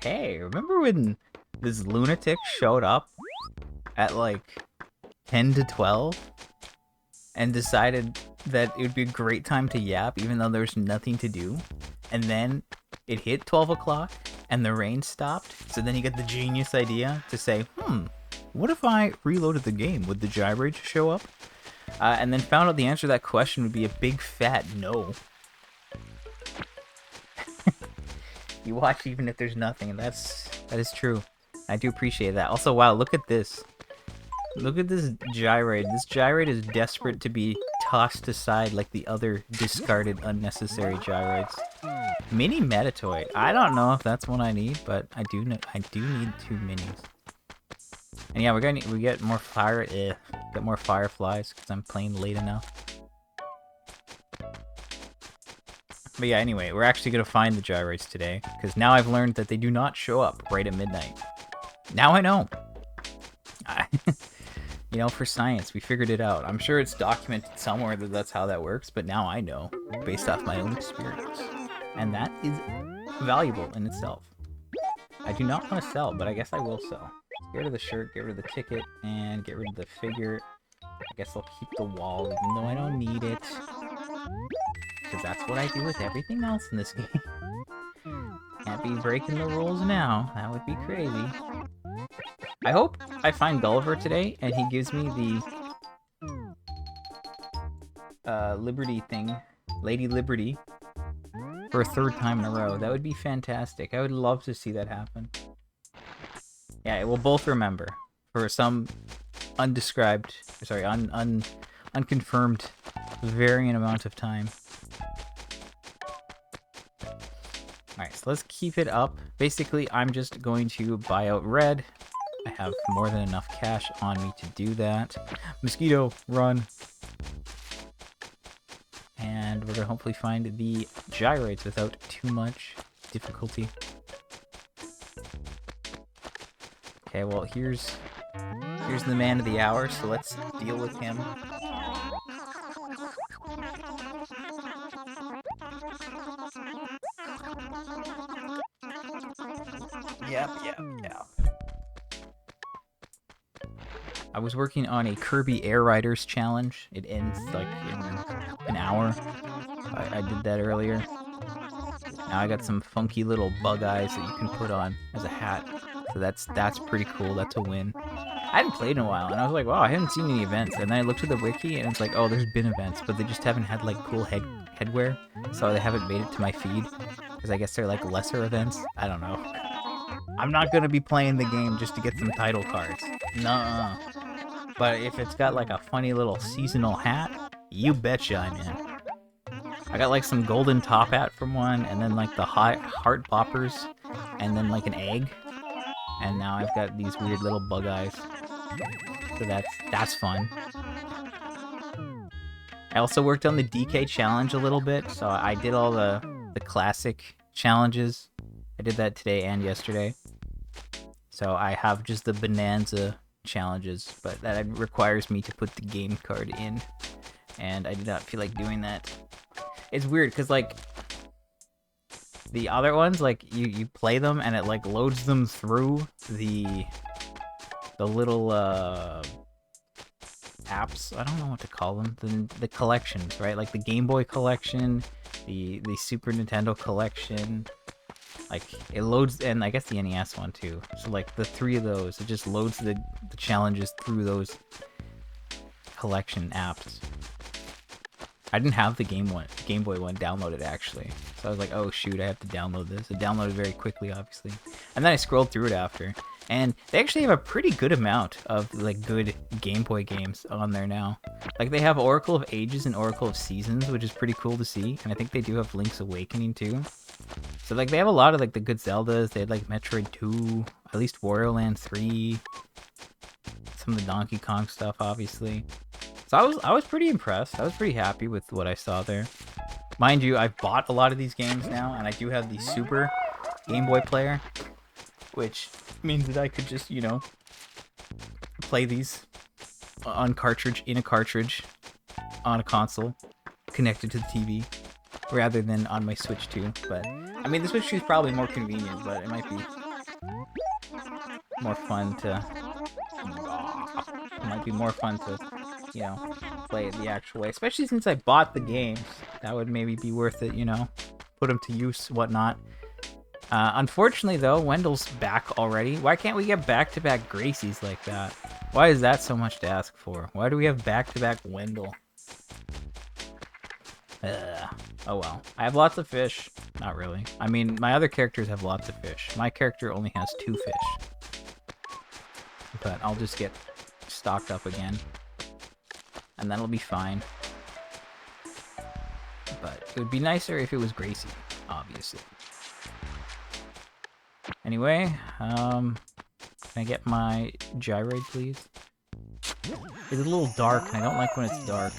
Hey, remember when this lunatic showed up at like 10 to 12 and decided that it would be a great time to yap even though there was nothing to do? And then it hit 12 o'clock and the rain stopped. So then he got the genius idea to say, what if I reloaded the game? Would the gyrates show up? And then found out the answer to that question would be a big fat no. You watch even if there's nothing, and that is true. I do appreciate that. Also, wow, look at this. Look at this gyrate. This gyrate is desperate to be tossed aside like the other discarded unnecessary gyrates. Mini Metatoid. I don't know if that's what I need, but I do need 2 minis. And yeah, we get more get more fireflies because I'm playing late enough. But yeah, anyway, we're actually gonna find the gyrates today because now I've learned that they do not show up right at midnight. Now I know. You know, for science, we figured it out. I'm sure it's documented somewhere that that's how that works, but now I know based off my own experience, and that is valuable in itself. I do not want to sell, but I guess I will sell. Get rid of the shirt, get rid of the ticket, and get rid of the figure. I guess I'll keep the wall, even though I don't need it. Because that's what I do with everything else in this game. Can't be breaking the rules now. That would be crazy. I hope I find Gulliver today, and he gives me the Liberty thing. Lady Liberty. For a 3rd time in a row. That would be fantastic. I would love to see that happen. Yeah, we'll both remember. For some undescribed, sorry, unconfirmed varying amount of time. Alright, so let's keep it up. Basically, I'm just going to buy out red. I have more than enough cash on me to do that. Mosquito, run. And we're going to hopefully find the gyrates without too much difficulty. Okay, well, here's the man of the hour, so let's deal with him. Yep. I was working on a Kirby Air Riders challenge. It ends like in an hour. I did that earlier. Now I got some funky little bug eyes that you can put on as a hat. So that's pretty cool. That's a win. I hadn't played in a while, and I was like, wow, I haven't seen any events. And then I looked at the wiki, and it's like, oh, there's been events, but they just haven't had like cool headwear, so they haven't made it to my feed. Because I guess they're like lesser events. I don't know. I'm not gonna be playing the game just to get some title cards. Nuh-uh. But if it's got like a funny little seasonal hat, you betcha I'm in. I got like some golden top hat from one, and then like the heart poppers, and then like an egg. And now I've got these weird little bug eyes. So that's fun. I also worked on the DK challenge a little bit, so I did all the classic challenges. I did that today and yesterday. So I have just the Bonanza challenges, but that requires me to put the game card in. And I did not feel like doing that. It's weird, because like the other ones, like you play them and it like loads them through the little apps. I don't know what to call them. The collections, right? Like the Game Boy collection, the Super Nintendo collection. Like it loads, and I guess the NES one too. So like the 3 of those, it just loads the challenges through those collection apps. I didn't have the Game Boy one downloaded actually. So I was like, oh shoot, I have to download this. It downloaded very quickly, obviously. And then I scrolled through it after. And they actually have a pretty good amount of like good Game Boy games on there now. Like they have Oracle of Ages and Oracle of Seasons, which is pretty cool to see. And I think they do have Link's Awakening too. So like they have a lot of like the good Zeldas. They had like Metroid 2, at least Wario Land 3, some of the Donkey Kong stuff, obviously. So I was pretty impressed. I was pretty happy with what I saw there. Mind you, I've bought a lot of these games now, and I do have the Super Game Boy player, which means that I could just, you know, play these on cartridge, in a cartridge, on a console, connected to the TV, rather than on my Switch 2. But I mean, the Switch 2 is probably more convenient, but it might be more fun to... It might be more fun to, you know, play it the actual way. Especially since I bought the games. That would maybe be worth it, you know? Put them to use, whatnot. Unfortunately, though, Wendell's back already. Why can't we get back-to-back Gracies like that? Why is that so much to ask for? Why do we have back-to-back Wendell? Oh well. I have lots of fish. Not really. I mean, my other characters have lots of fish. My character only has 2 fish. But I'll just get stocked up again. And that'll be fine. But it would be nicer if it was Gracie, obviously. Anyway, can I get my gyroid, please? It's a little dark, and I don't like when it's dark.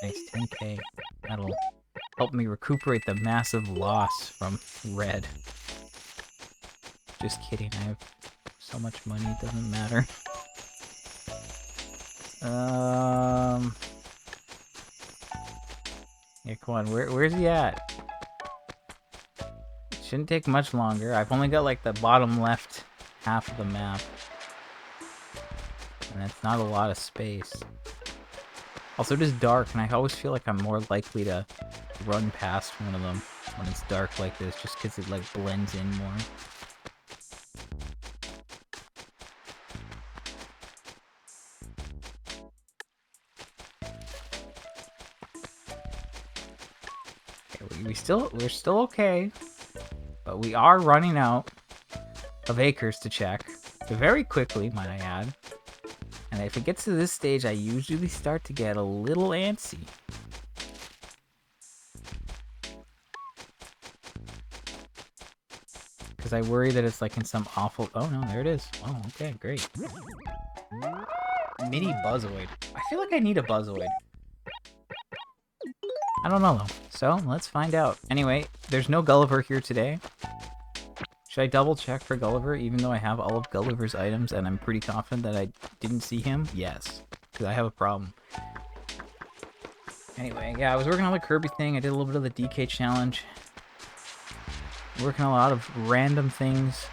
Nice, 10k. That'll help me recuperate the massive loss from red. Just kidding, I have so much money, it doesn't matter. Yeah, come on, where's he at? It shouldn't take much longer. I've only got like the bottom left half of the map. And that's not a lot of space. Also, it is dark, and I always feel like I'm more likely to run past one of them when it's dark like this, just because it like blends in more. We're still okay, but we are running out of acres to check very quickly, might I add. And if it gets to this stage, I usually start to get a little antsy. Because I worry that it's like in some awful... Oh no, there it is. Oh, okay, great. Mini Buzzoid. I feel like I need a Buzzoid. I don't know, though. So, let's find out. Anyway, there's no Gulliver here today. Should I double check for Gulliver, even though I have all of Gulliver's items and I'm pretty confident that I didn't see him? Yes, because I have a problem. Anyway, yeah, I was working on the Kirby thing. I did a little bit of the DK challenge. Working on a lot of random things.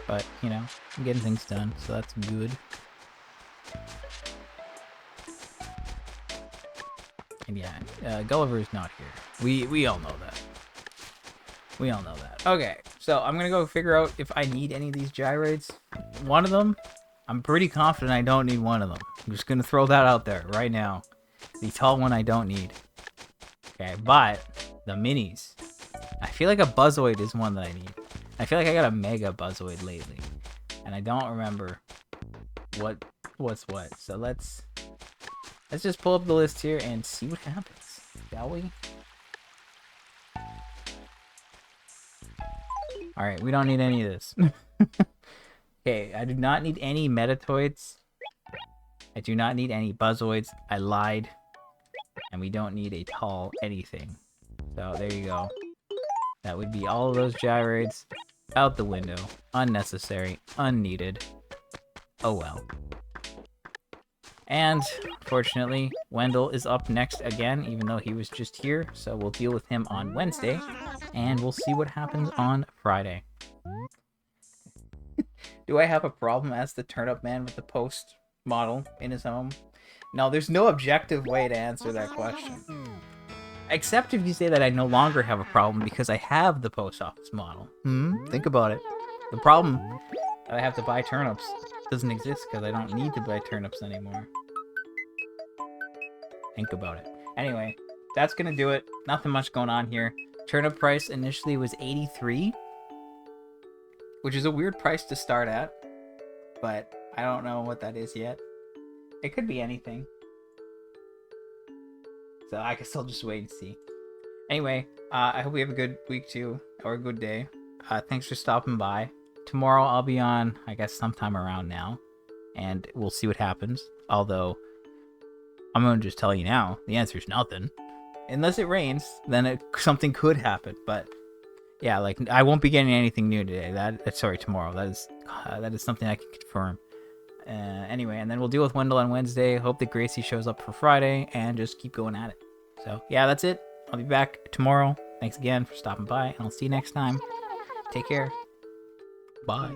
But, you know, I'm getting things done, so that's good. And yeah, Gulliver is not here. We all know that. We all know that. Okay, so I'm gonna go figure out if I need any of these gyroids. One of them, I'm pretty confident I don't need one of them. I'm just gonna throw that out there right now. The tall one I don't need. Okay, but the minis. I feel like a Buzzoid is one that I need. I feel like I got a Mega Buzzoid lately. And I don't remember what's what. So let's just pull up the list here and see what happens, shall we? Alright, we don't need any of this. Okay, I do not need any Metatoids. I do not need any Buzzoids. I lied. And we don't need a tall anything. So, there you go. That would be all of those gyroids out the window. Unnecessary. Unneeded. Oh well. And, fortunately, Wendell is up next again, even though he was just here. So we'll deal with him on Wednesday, and we'll see what happens on Friday. Do I have a problem as the turnip man with the post model in his home? No, there's no objective way to answer that question. Except if you say that I no longer have a problem because I have the post office model. Think about it. The problem that I have to buy turnips doesn't exist because I don't need to buy turnips anymore. Think about it. Anyway, that's gonna do it. Nothing much going on here. Turnip price initially was 83, which is a weird price to start at, but I don't know what that is yet. It could be anything. So I guess I'll just wait and see. Anyway, I hope you have a good week too, or a good day. Thanks for stopping by. Tomorrow I'll be on, I guess, sometime around now, and we'll see what happens. Although, I'm going to just tell you now, the answer is nothing. Unless it rains, then something could happen. But yeah, like I won't be getting anything new today. Sorry, tomorrow. That is something I can confirm. Anyway, and then we'll deal with Wendell on Wednesday. Hope that Gracie shows up for Friday, and just keep going at it. So yeah, that's it. I'll be back tomorrow. Thanks again for stopping by, and I'll see you next time. Take care. Bye.